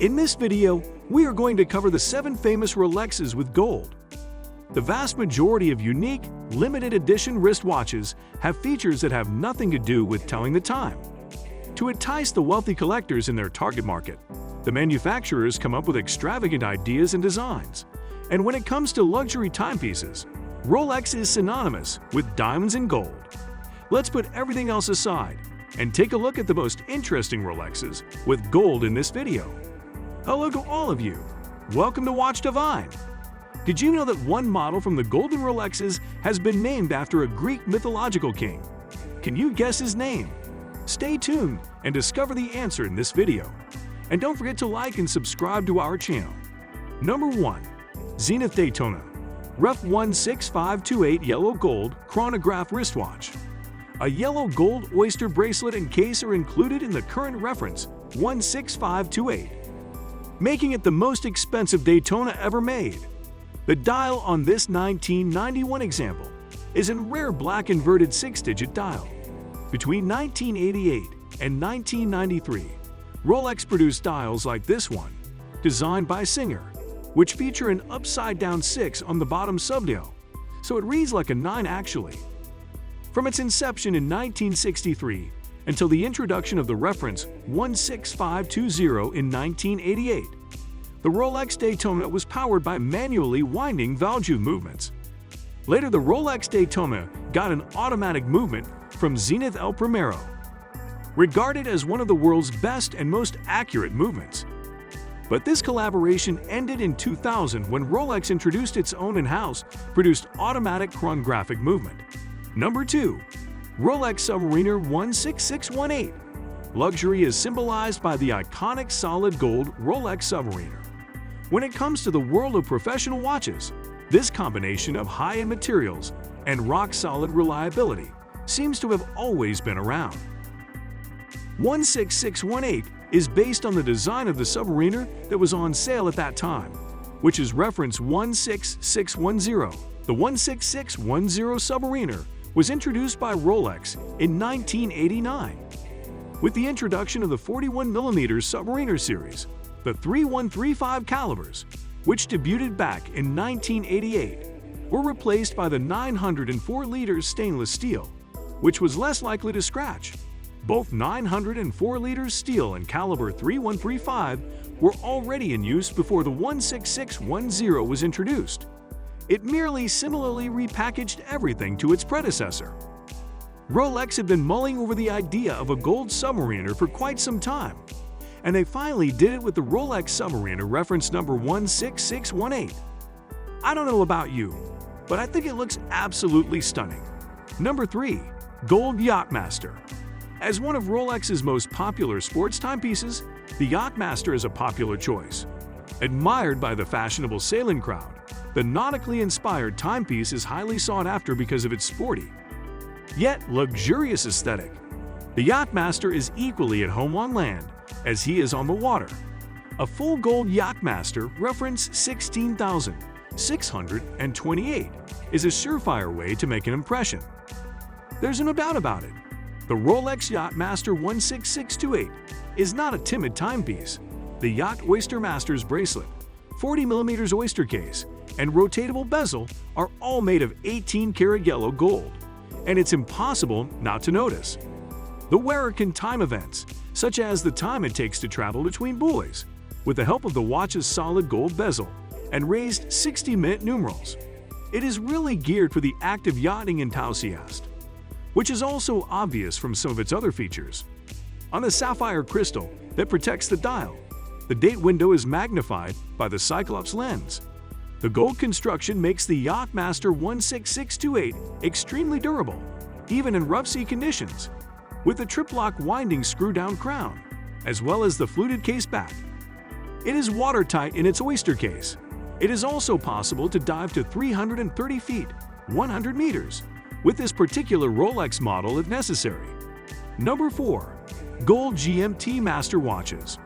In this video, we are going to cover the 7 famous Rolexes with gold. The vast majority of unique, limited edition wristwatches have features that have nothing to do with telling the time. To entice the wealthy collectors in their target market, the manufacturers come up with extravagant ideas and designs. And when it comes to luxury timepieces, Rolex is synonymous with diamonds and gold. Let's put everything else aside and take a look at the most interesting Rolexes with gold in this video. Hello to all of you. Welcome to Watch Divine. Did you know that one model from the golden Rolexes has been named after a Greek mythological king? Can you guess his name? Stay tuned and discover the answer in this video. And don't forget to like and subscribe to our channel. Number 1. Zenith Daytona Ref 16528 Yellow Gold Chronograph Wristwatch. A yellow gold oyster bracelet and case are included in the current reference 16528, making it the most expensive Daytona ever made. The dial on this 1991 example is a rare black inverted 6-digit dial. Between 1988 and 1993, Rolex produced dials like this one, designed by Singer, which feature an upside-down 6 on the bottom subdial, so it reads like a 9 actually. From its inception in 1963 until the introduction of the reference 16520 in 1988, the Rolex Daytona was powered by manually winding valve movements. Later, the Rolex Daytona got an automatic movement from Zenith El Primero, regarded as one of the world's best and most accurate movements. But this collaboration ended in 2000 when Rolex introduced its own in-house produced automatic chronographic movement. Number 2. Rolex Submariner 16618. Luxury is symbolized by the iconic solid gold Rolex Submariner. When it comes to the world of professional watches, this combination of high-end materials and rock-solid reliability seems to have always been around. 16618 is based on the design of the Submariner that was on sale at that time, which is reference 16610. The 16610 Submariner was introduced by Rolex in 1989. With the introduction of the 41mm Submariner series, the 3135 calibers, which debuted back in 1988, were replaced by the 904-liter stainless steel, which was less likely to scratch. Both 904-liter steel and caliber 3135 were already in use before the 16610 was introduced. It merely similarly repackaged everything to its predecessor. Rolex had been mulling over the idea of a gold Submariner for quite some time, and they finally did it with the Rolex Submariner reference number 16618. I don't know about you, but I think it looks absolutely stunning. Number 3. Gold Yachtmaster. As one of Rolex's most popular sports timepieces, the Yachtmaster is a popular choice. Admired by the fashionable sailing crowd, the nautically inspired timepiece is highly sought after because of its sporty, yet luxurious aesthetic. The Yachtmaster is equally at home on land as he is on the water. A full gold Yachtmaster reference 16628 is a surefire way to make an impression. There's no doubt about it. The Rolex Yachtmaster 16628 is not a timid timepiece. The Yacht Oyster Masters bracelet, 40mm oyster case, and rotatable bezel are all made of 18-karat yellow gold, and it's impossible not to notice. The wearer can time events, such as the time it takes to travel between buoys, with the help of the watch's solid gold bezel and raised 60-minute numerals. It is really geared for the active yachting enthusiast, which is also obvious from some of its other features. On the sapphire crystal that protects the dial, the date window is magnified by the Cyclops lens. The gold construction makes the Yachtmaster 16628 extremely durable, even in rough sea conditions, with the triplock winding screw-down crown, as well as the fluted case back. It is watertight in its oyster case. It is also possible to dive to 330 feet, 100 meters, with this particular Rolex model if necessary. Number 4. Gold GMT Master Watches.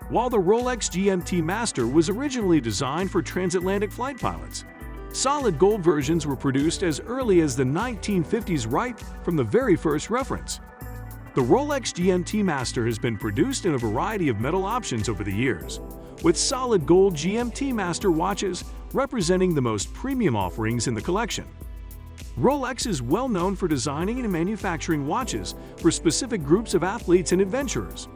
While the Rolex GMT Master was originally designed for transatlantic flight pilots, solid gold versions were produced as early as the 1950s right from the very first reference. The Rolex GMT Master has been produced in a variety of metal options over the years, with solid gold GMT Master watches representing the most premium offerings in the collection. Rolex is well known for designing and manufacturing watches for specific groups of athletes and adventurers.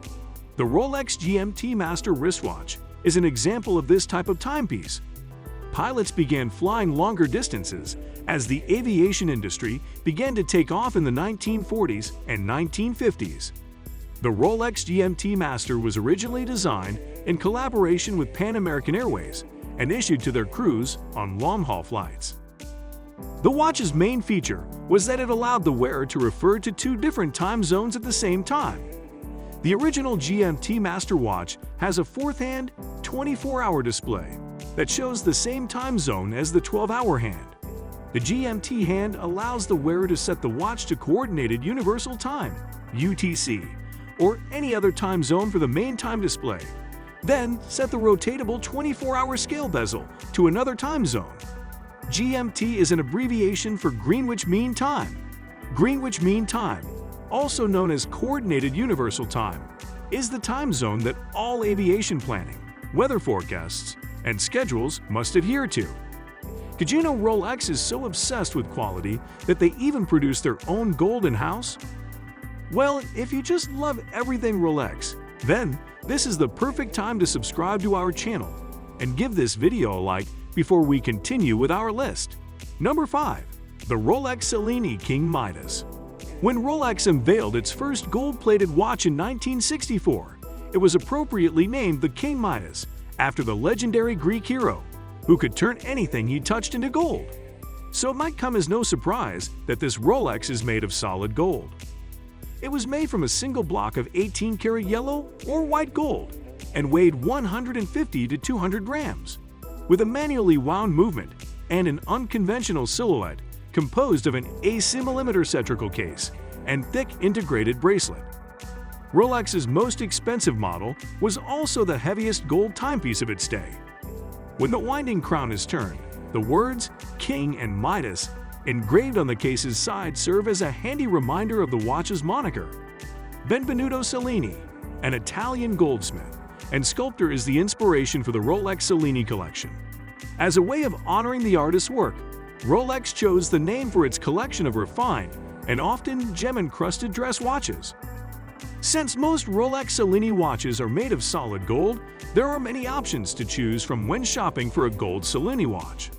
The Rolex GMT Master wristwatch is an example of this type of timepiece. Pilots began flying longer distances as the aviation industry began to take off in the 1940s and 1950s. The Rolex GMT Master was originally designed in collaboration with Pan American Airways and issued to their crews on long-haul flights. The watch's main feature was that it allowed the wearer to refer to two different time zones at the same time. The original GMT Master watch has a fourth-hand, 24-hour display that shows the same time zone as the 12-hour hand. The GMT hand allows the wearer to set the watch to Coordinated Universal Time, UTC, or any other time zone for the main time display. Then set the rotatable 24-hour scale bezel to another time zone. GMT is an abbreviation for Greenwich Mean Time. Greenwich Mean Time, also known as Coordinated Universal Time, is the time zone that all aviation planning, weather forecasts, and schedules must adhere to. Did you know Rolex is so obsessed with quality that they even produce their own gold in-house? Well, if you just love everything Rolex, then this is the perfect time to subscribe to our channel and give this video a like before we continue with our list. Number 5. The Rolex Cellini King Midas. When Rolex unveiled its first gold-plated watch in 1964, it was appropriately named the King Midas after the legendary Greek hero, who could turn anything he touched into gold. So it might come as no surprise that this Rolex is made of solid gold. It was made from a single block of 18-karat yellow or white gold and weighed 150 to 200 grams, with a manually wound movement and an unconventional silhouette composed of an asymmetrical symmetrical case and thick integrated bracelet. Rolex's most expensive model was also the heaviest gold timepiece of its day. When the winding crown is turned, the words King and Midas engraved on the case's side serve as a handy reminder of the watch's moniker. Benvenuto Cellini, an Italian goldsmith and sculptor, is the inspiration for the Rolex Cellini collection. As a way of honoring the artist's work, Rolex chose the name for its collection of refined and often gem-encrusted dress watches. Since most Rolex Cellini watches are made of solid gold, there are many options to choose from when shopping for a gold Cellini watch.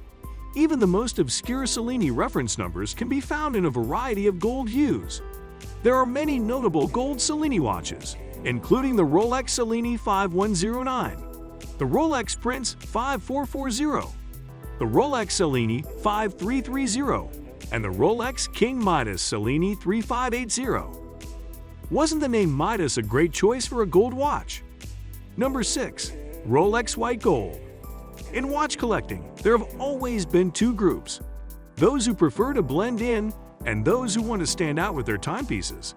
Even the most obscure Cellini reference numbers can be found in a variety of gold hues. There are many notable gold Cellini watches, including the Rolex Cellini 5109, the Rolex Prince 5440, the Rolex Cellini 5330, and the Rolex King Midas Cellini 3580. Wasn't the name Midas a great choice for a gold watch? Number 6. Rolex White Gold. In watch collecting, there have always been two groups: those who prefer to blend in and those who want to stand out with their timepieces.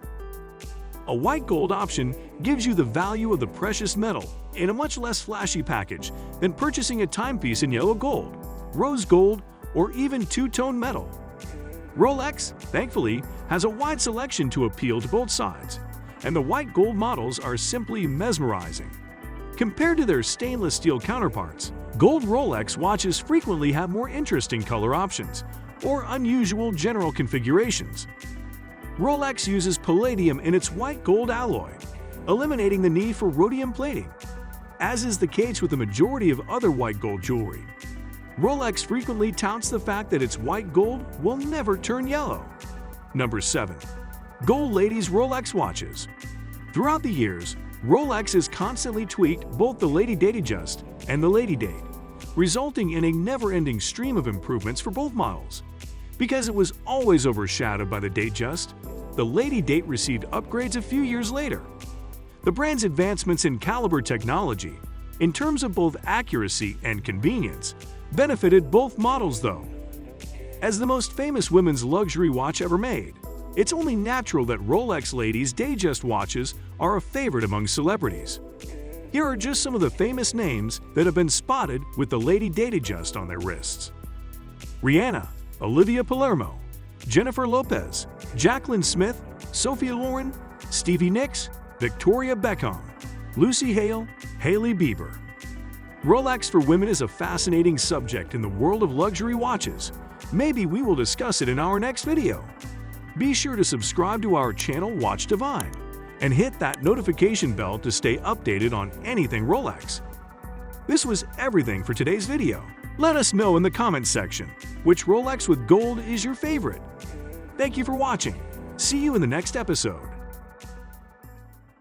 A white gold option gives you the value of the precious metal in a much less flashy package than purchasing a timepiece in yellow gold, rose gold, or even two-tone metal. Rolex, thankfully, has a wide selection to appeal to both sides, and the white gold models are simply mesmerizing. Compared to their stainless steel counterparts, gold Rolex watches frequently have more interesting color options or unusual general configurations. Rolex uses palladium in its white gold alloy, eliminating the need for rhodium plating, as is the case with the majority of other white gold jewelry. Rolex frequently touts the fact that its white gold will never turn yellow. Number 7. Gold Ladies Rolex Watches. Throughout the years, Rolex has constantly tweaked both the Lady Datejust and the Lady Date, resulting in a never-ending stream of improvements for both models. Because it was always overshadowed by the Datejust, the Lady Date received upgrades a few years later. The brand's advancements in caliber technology, in terms of both accuracy and convenience, benefited both models though. As the most famous women's luxury watch ever made, it's only natural that Rolex Ladies Datejust watches are a favorite among celebrities. Here are just some of the famous names that have been spotted with the Lady Datejust on their wrists: Rihanna, Olivia Palermo, Jennifer Lopez, Jacqueline Smith, Sophia Loren, Stevie Nicks, Victoria Beckham, Lucy Hale, Hailey Bieber. Rolex for women is a fascinating subject in the world of luxury watches. Maybe we will discuss it in our next video. Be sure to subscribe to our channel Watch Divine and hit that notification bell to stay updated on anything Rolex. This was everything for today's video. Let us know in the comments section which Rolex with gold is your favorite. Thank you for watching. See you in the next episode.